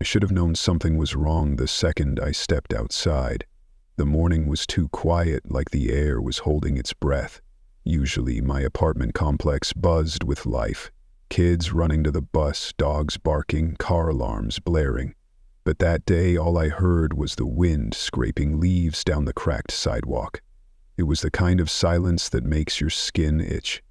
I should have known something was wrong the second I stepped outside. The morning was too quiet, like the air was holding its breath. Usually, my apartment complex buzzed with life. Kids running to the bus, dogs barking, car alarms blaring. But that day, all I heard was the wind scraping leaves down the cracked sidewalk. It was the kind of silence that makes your skin itch.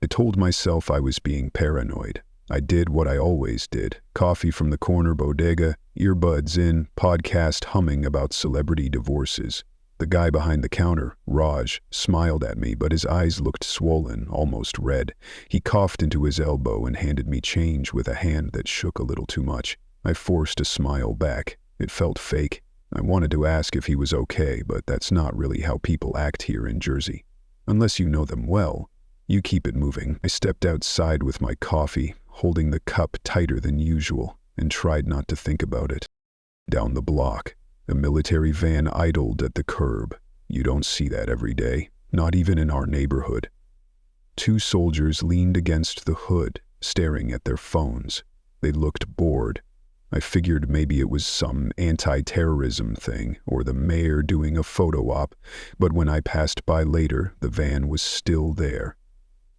I told myself I was being paranoid. I did what I always did. Coffee from the corner bodega, earbuds in, podcast humming about celebrity divorces. The guy behind the counter, Raj, smiled at me, but his eyes looked swollen, almost red. He coughed into his elbow and handed me change with a hand that shook a little too much. I forced a smile back. It felt fake. I wanted to ask if he was okay, but that's not really how people act here in Jersey. Unless you know them well, you keep it moving. I stepped outside with my coffee, holding the cup tighter than usual, and tried not to think about it. Down the block, a military van idled at the curb. You don't see that every day, not even in our neighborhood. Two soldiers leaned against the hood, staring at their phones. They looked bored. I figured maybe it was some anti-terrorism thing, or the mayor doing a photo op, but when I passed by later, the van was still there.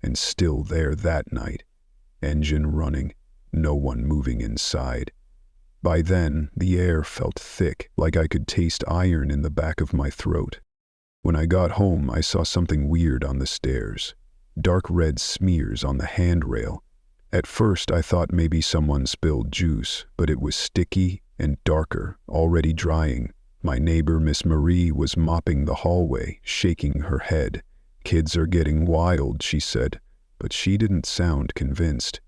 And still there that night. Engine running, no one moving inside. By then, the air felt thick, like I could taste iron in the back of my throat. When I got home, I saw something weird on the stairs. Dark red smears on the handrail. At first, I thought maybe someone spilled juice, but it was sticky and darker, already drying. My neighbor, Miss Marie, was mopping the hallway, shaking her head. "Kids are getting wild," she said, but she didn't sound convinced.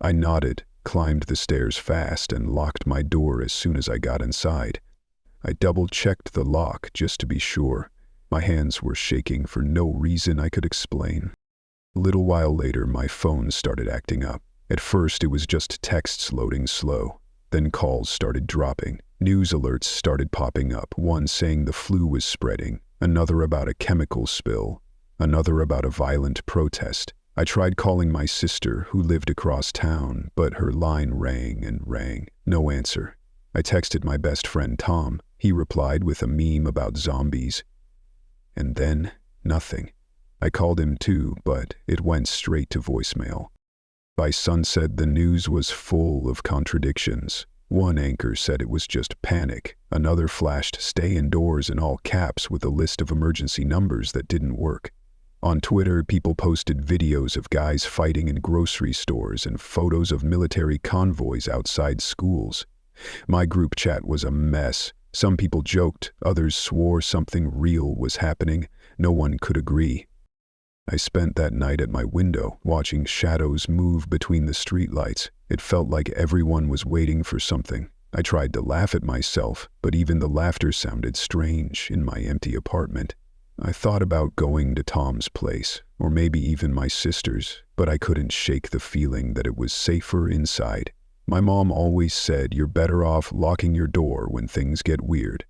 I nodded, climbed the stairs fast, and locked my door as soon as I got inside. I double-checked the lock just to be sure. My hands were shaking for no reason I could explain. A little while later, my phone started acting up. At first, it was just texts loading slow. Then calls started dropping. News alerts started popping up, one saying the flu was spreading, another about a chemical spill, another about a violent protest. I tried calling my sister, who lived across town, but her line rang and rang. No answer. I texted my best friend Tom. He replied with a meme about zombies. And then, nothing. I called him too, but it went straight to voicemail. By sunset, the news was full of contradictions. One anchor said it was just panic. Another flashed "stay indoors" in all caps with a list of emergency numbers that didn't work. On Twitter, people posted videos of guys fighting in grocery stores and photos of military convoys outside schools. My group chat was a mess. Some people joked, others swore something real was happening. No one could agree. I spent that night at my window, watching shadows move between the streetlights. It felt like everyone was waiting for something. I tried to laugh at myself, but even the laughter sounded strange in my empty apartment. I thought about going to Tom's place, or maybe even my sister's, but I couldn't shake the feeling that it was safer inside. My mom always said you're better off locking your door when things get weird.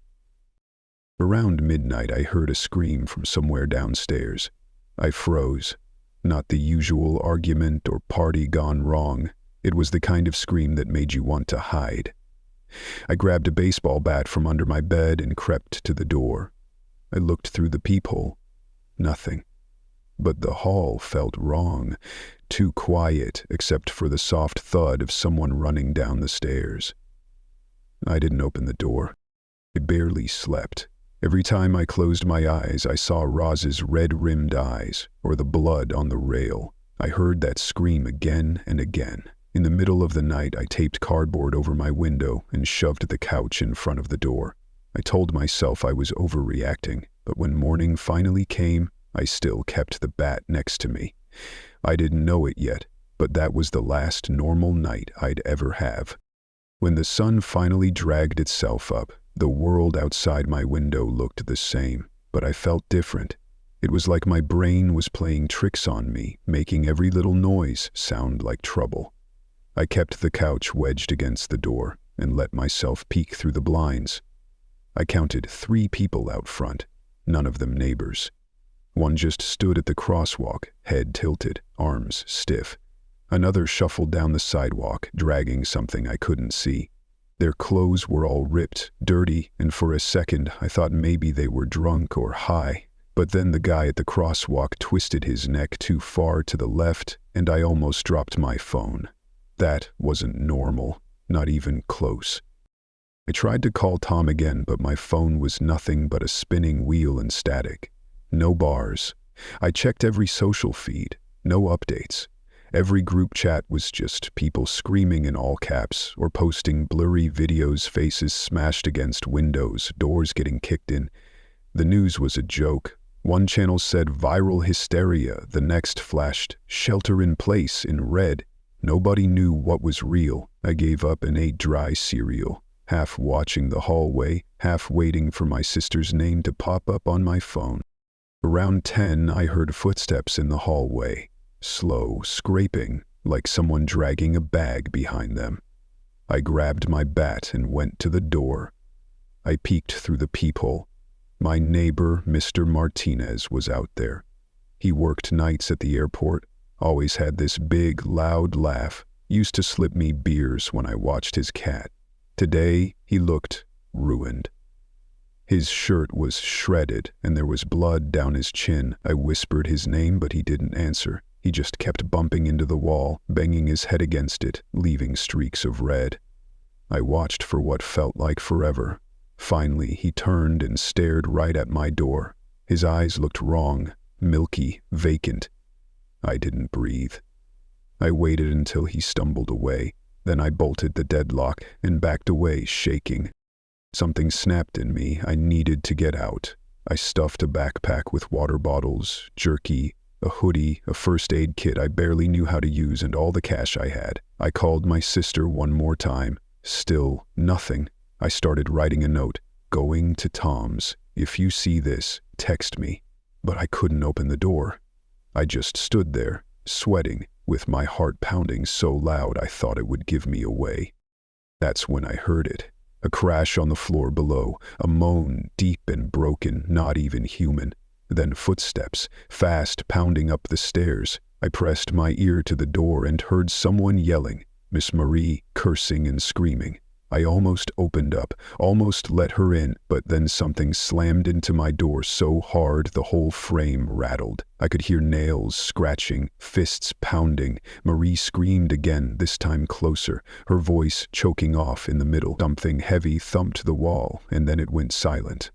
Around midnight, I heard a scream from somewhere downstairs. I froze. Not the usual argument or party gone wrong. It was the kind of scream that made you want to hide. I grabbed a baseball bat from under my bed and crept to the door. I looked through the peephole. Nothing. But the hall felt wrong. Too quiet, except for the soft thud of someone running down the stairs. I didn't open the door. I barely slept. Every time I closed my eyes, I saw Roz's red-rimmed eyes, or the blood on the rail. I heard that scream again and again. In the middle of the night, I taped cardboard over my window and shoved the couch in front of the door. I told myself I was overreacting, but when morning finally came, I still kept the bat next to me. I didn't know it yet, but that was the last normal night I'd ever have. When the sun finally dragged itself up, the world outside my window looked the same, but I felt different. It was like my brain was playing tricks on me, making every little noise sound like trouble. I kept the couch wedged against the door and let myself peek through the blinds. I counted 3 people out front, none of them neighbors. One just stood at the crosswalk, head tilted, arms stiff. Another shuffled down the sidewalk, dragging something I couldn't see. Their clothes were all ripped, dirty, and for a second I thought maybe they were drunk or high. But then the guy at the crosswalk twisted his neck too far to the left, and I almost dropped my phone. That wasn't normal, not even close. I tried to call Tom again, but my phone was nothing but a spinning wheel and static. No bars. I checked every social feed. No updates. Every group chat was just people screaming in all caps or posting blurry videos, faces smashed against windows, doors getting kicked in. The news was a joke. One channel said viral hysteria, the next flashed shelter in place in red. Nobody knew what was real. I gave up and ate dry cereal, half watching the hallway, half waiting for my sister's name to pop up on my phone. Around 10, I heard footsteps in the hallway, slow, scraping, like someone dragging a bag behind them. I grabbed my bat and went to the door. I peeked through the peephole. My neighbor, Mr. Martinez, was out there. He worked nights at the airport, always had this big, loud laugh, used to slip me beers when I watched his cat. Today, he looked ruined. His shirt was shredded, and there was blood down his chin. I whispered his name, but he didn't answer. He just kept bumping into the wall, banging his head against it, leaving streaks of red. I watched for what felt like forever. Finally, he turned and stared right at my door. His eyes looked wrong, milky, vacant. I didn't breathe. I waited until he stumbled away. Then I bolted the deadlock and backed away, shaking. Something snapped in me. I needed to get out. I stuffed a backpack with water bottles, jerky, a hoodie, a first aid kit I barely knew how to use, and all the cash I had. I called my sister one more time. Still nothing. I started writing a note. Going to Tom's. If you see this, text me. But I couldn't open the door. I just stood there, sweating, with my heart pounding so loud I thought it would give me away. That's when I heard it. A crash on the floor below, a moan, deep and broken, not even human. Then footsteps, fast, pounding up the stairs. I pressed my ear to the door and heard someone yelling, Miss Marie, cursing and screaming. I almost opened up, almost let her in, but then something slammed into my door so hard the whole frame rattled. I could hear nails scratching, fists pounding. Marie screamed again, this time closer, her voice choking off in the middle. Something heavy thumped the wall, and then it went silent.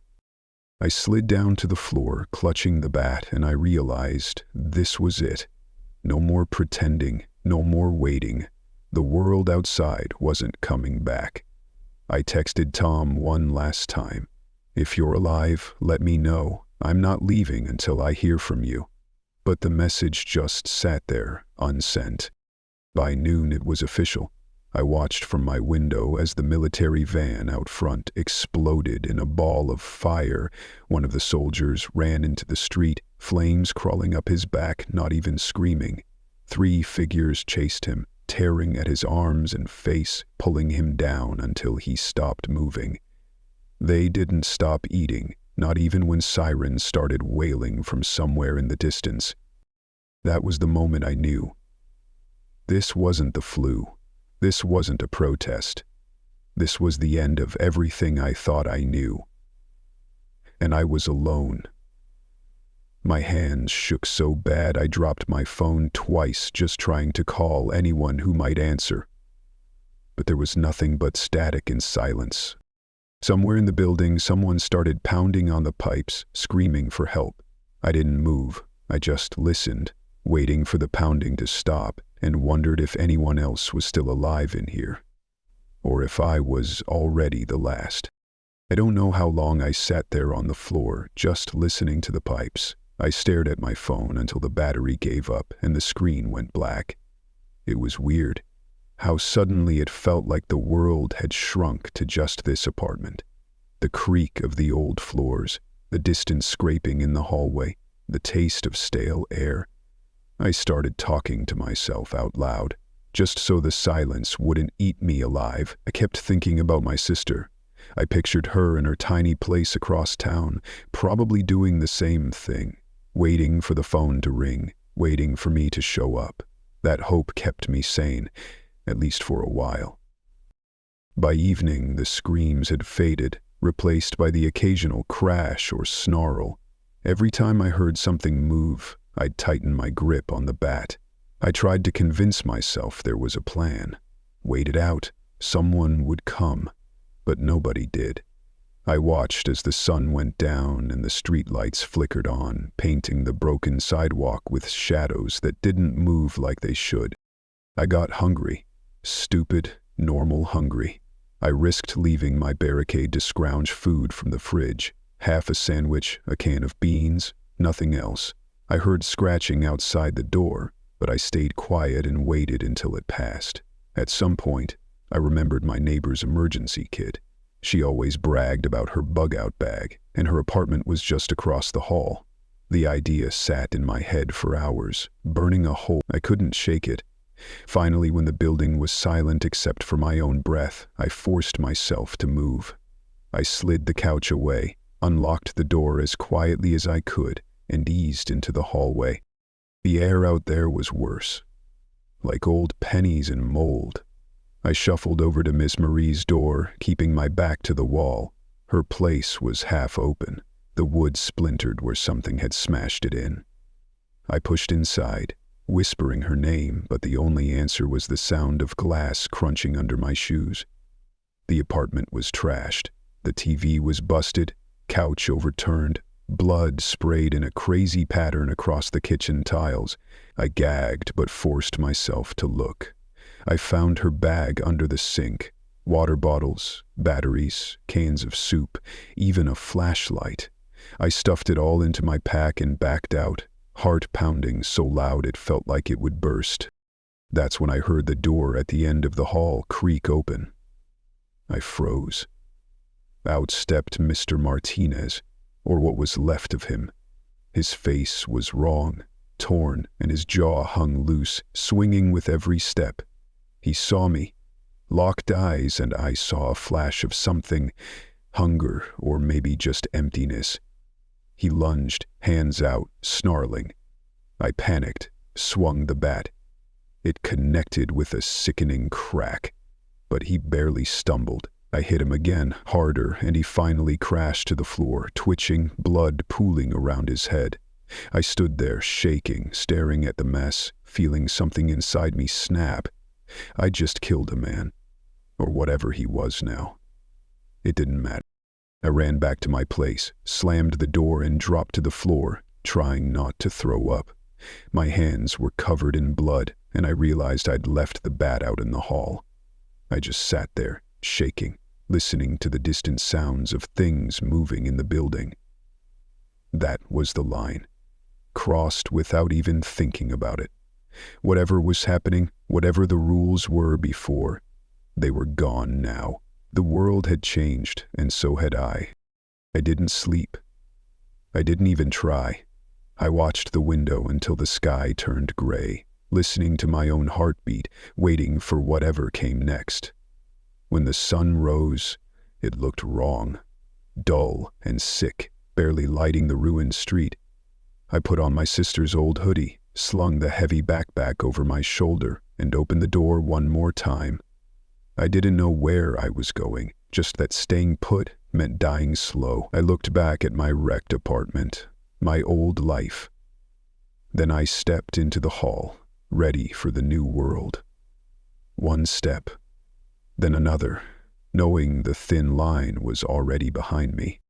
I slid down to the floor, clutching the bat, and I realized this was it. No more pretending, no more waiting. The world outside wasn't coming back. I texted Tom one last time. If you're alive, let me know. I'm not leaving until I hear from you. But the message just sat there, unsent. By noon it was official. I watched from my window as the military van out front exploded in a ball of fire. One of the soldiers ran into the street, flames crawling up his back, not even screaming. 3 figures chased him, tearing at his arms and face, pulling him down until he stopped moving. They didn't stop eating, not even when sirens started wailing from somewhere in the distance. That was the moment I knew. This wasn't the flu. This wasn't a protest. This was the end of everything I thought I knew. And I was alone. My hands shook so bad I dropped my phone twice just trying to call anyone who might answer. But there was nothing but static and silence. Somewhere in the building, someone started pounding on the pipes, screaming for help. I didn't move. I just listened, waiting for the pounding to stop, and wondered if anyone else was still alive in here. Or if I was already the last. I don't know how long I sat there on the floor, just listening to the pipes. I stared at my phone until the battery gave up and the screen went black. It was weird, how suddenly it felt like the world had shrunk to just this apartment. The creak of the old floors, the distant scraping in the hallway, the taste of stale air. I started talking to myself out loud, just so the silence wouldn't eat me alive. I kept thinking about my sister. I pictured her in her tiny place across town, probably doing the same thing, waiting for the phone to ring, waiting for me to show up. That hope kept me sane, at least for a while. By evening, the screams had faded, replaced by the occasional crash or snarl. Every time I heard something move, I'd tighten my grip on the bat. I tried to convince myself there was a plan. Wait it out, someone would come, but nobody did. I watched as the sun went down and the streetlights flickered on, painting the broken sidewalk with shadows that didn't move like they should. I got hungry. Stupid, normal hungry. I risked leaving my barricade to scrounge food from the fridge. Half a sandwich, a can of beans, nothing else. I heard scratching outside the door, but I stayed quiet and waited until it passed. At some point, I remembered my neighbor's emergency kit. She always bragged about her bug-out bag, and her apartment was just across the hall. The idea sat in my head for hours, burning a hole. I couldn't shake it. Finally, when the building was silent except for my own breath, I forced myself to move. I slid the couch away, unlocked the door as quietly as I could, and eased into the hallway. The air out there was worse, like old pennies and mold. I shuffled over to Miss Marie's door, keeping my back to the wall. Her place was half open, the wood splintered where something had smashed it in. I pushed inside, whispering her name, but the only answer was the sound of glass crunching under my shoes. The apartment was trashed. The TV was busted, couch overturned, blood sprayed in a crazy pattern across the kitchen tiles. I gagged but forced myself to look. I found her bag under the sink, water bottles, batteries, cans of soup, even a flashlight. I stuffed it all into my pack and backed out, heart pounding so loud it felt like it would burst. That's when I heard the door at the end of the hall creak open. I froze. Out stepped Mr. Martinez, or what was left of him. His face was wrong, torn, and his jaw hung loose, swinging with every step. He saw me, locked eyes, and I saw a flash of something, hunger or maybe just emptiness. He lunged, hands out, snarling. I panicked, swung the bat. It connected with a sickening crack, but he barely stumbled. I hit him again, harder, and he finally crashed to the floor, twitching, blood pooling around his head. I stood there, shaking, staring at the mess, feeling something inside me snap. I just killed a man, or whatever he was now. It didn't matter. I ran back to my place, slammed the door, and dropped to the floor, trying not to throw up. My hands were covered in blood, and I realized I'd left the bat out in the hall. I just sat there, shaking, listening to the distant sounds of things moving in the building. That was the line, crossed without even thinking about it. Whatever was happening, whatever the rules were before, they were gone now. The world had changed, and so had I. I didn't sleep. I didn't even try. I watched the window until the sky turned gray, listening to my own heartbeat, waiting for whatever came next. When the sun rose, it looked wrong, dull and sick, barely lighting the ruined street. I put on my sister's old hoodie, slung the heavy backpack over my shoulder, and opened the door one more time. I didn't know where I was going, just that staying put meant dying slow. I looked back at my wrecked apartment, my old life. Then I stepped into the hall, ready for the new world. One step, then another, knowing the thin line was already behind me.